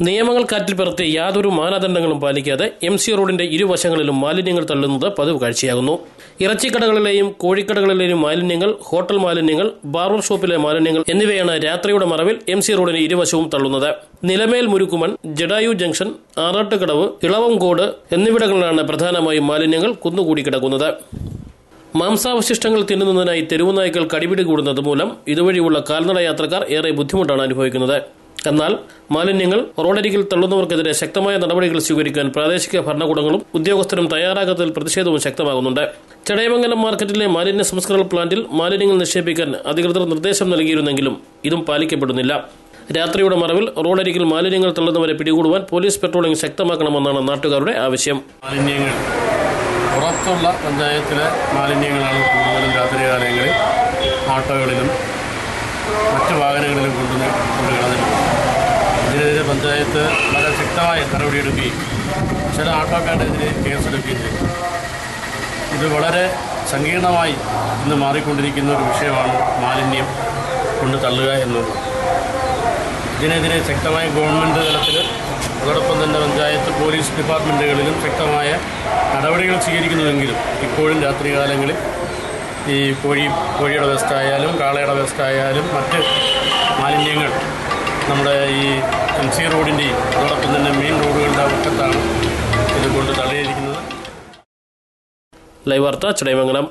നിയമങ്ങൾ കാറ്റിൽ പറത്തി യാതൊരു മാനദണ്ഡങ്ങളും പാലിക്കാതെ MC റോഡിന്റെ ഇരുവശങ്ങളിലും മാലിന്യങ്ങൾ തള്ളുന്നത് പതിവ് കാഴ്ചയാകുന്നു. ഇറച്ചിക്കടകളിലെയും കോഴിക്കടകളിലെയും മാലിന്യങ്ങൾ, ഹോട്ടൽ മാലിന്യങ്ങൾ, ബാർബർ ഷോപ്പിലെ മാലിന്യങ്ങൾ എന്നിവയാണ് രാത്രിയുടെ മറവിൽ MC റോഡിന് ഇരുവശവും തള്ളുന്നത്. നിലമേൽ മുരുക്കുമൺ, ജഡായു ജംഗ്ഷൻ, ആറാട്ടുകടവ്, ഇളവംകോട് എന്നിവിടങ്ങളിലാണ് പ്രധാനമായും മാലിന്യങ്ങൾ കുന്നുകൂടി കിടക്കുന്നത്. മാംസാവശിഷ്ടങ്ങൾ തിന്നുന്നതിനായി തെരുവുനായ്ക്കൾ കടിപിടി കൂടുന്നത് മൂലം ഇതുവഴിയുള്ള കാൽനട യാത്രക്കാർ ഏറെ ബുദ്ധിമുട്ടാണ് അനുഭവിക്കുന്നത്. എന്നാൽ മാലിന്യങ്ങൾ റോഡരികിൽ തള്ളുന്നവർക്കെതിരെ ശക്തമായ നടപടികൾ സ്വീകരിക്കാൻ പ്രാദേശിക ഭരണകൂടങ്ങളും ഉദ്യോഗസ്ഥരും തയ്യാറാകാത്തതിൽ പ്രതിഷേധവും ശക്തമാകുന്നുണ്ട്. ചടയമംഗലം മാർക്കറ്റിലെ മാലിന്യ സംസ്കരണ പ്ലാന്റിൽ മാലിന്യങ്ങൾ നിക്ഷേപിക്കാൻ അധികൃതർ നിർദ്ദേശം നൽകിയിരുന്നെങ്കിലും ഇതും പാലിക്കപ്പെടുന്നില്ല. രാത്രിയുടെ മറവിൽ റോഡരികിൽ മാലിന്യങ്ങൾ തള്ളുന്നവരെ പിടികൂടുവാൻ പോലീസ് പെട്രോളിംഗ് ശക്തമാക്കണമെന്നാണ് നാട്ടുകാരുടെ ആവശ്യം. മാലിന്യങ്ങൾ പുറത്തുള്ള പഞ്ചായത്തിലെ മാലിന്യങ്ങളാണ് കൂടുതലും രാത്രികാലങ്ങളിൽ ഓട്ടോകളിലും മറ്റു വാഹനങ്ങളിലും കൊണ്ടുകളഞ്ഞിട്ടുണ്ട്. ഇതിനെതിരെ പഞ്ചായത്ത് വളരെ ശക്തമായ നടപടിയെടുക്കുകയും ചില ഓട്ടോക്കാർക്കെതിരെ കേസെടുക്കുകയും ചെയ്തു. ഇത് വളരെ സങ്കീർണമായി ഇന്ന് മാറിക്കൊണ്ടിരിക്കുന്ന ഒരു വിഷയമാണ് മാലിന്യം കൊണ്ട് തള്ളുക എന്നുള്ളത്. ഇതിനെതിരെ ശക്തമായ ഗവൺമെൻറ് തലത്തിൽ അതോടൊപ്പം തന്നെ പഞ്ചായത്ത് പോലീസ് ഡിപ്പാർട്ട്മെൻറ്റുകളിലും ശക്തമായ നടപടികൾ സ്വീകരിക്കുന്നുവെങ്കിലും ഇപ്പോഴും രാത്രികാലങ്ങളിൽ ഈ കോഴിയുടെ വേസ്റ്റായാലും കാളയുടെ വേസ്റ്റായാലും മറ്റ് മാലിന്യങ്ങൾ നമ്മുടെ ഈ MC റോഡിൻ്റെയും അതോടൊപ്പം തന്നെ മെയിൻ റോഡുകളുടെ അറ്റത്താണ് ഇത് കൊണ്ട് തള്ളിയിരിക്കുന്നത്. ലൈവ് വാർത്ത ചടയമംഗലം.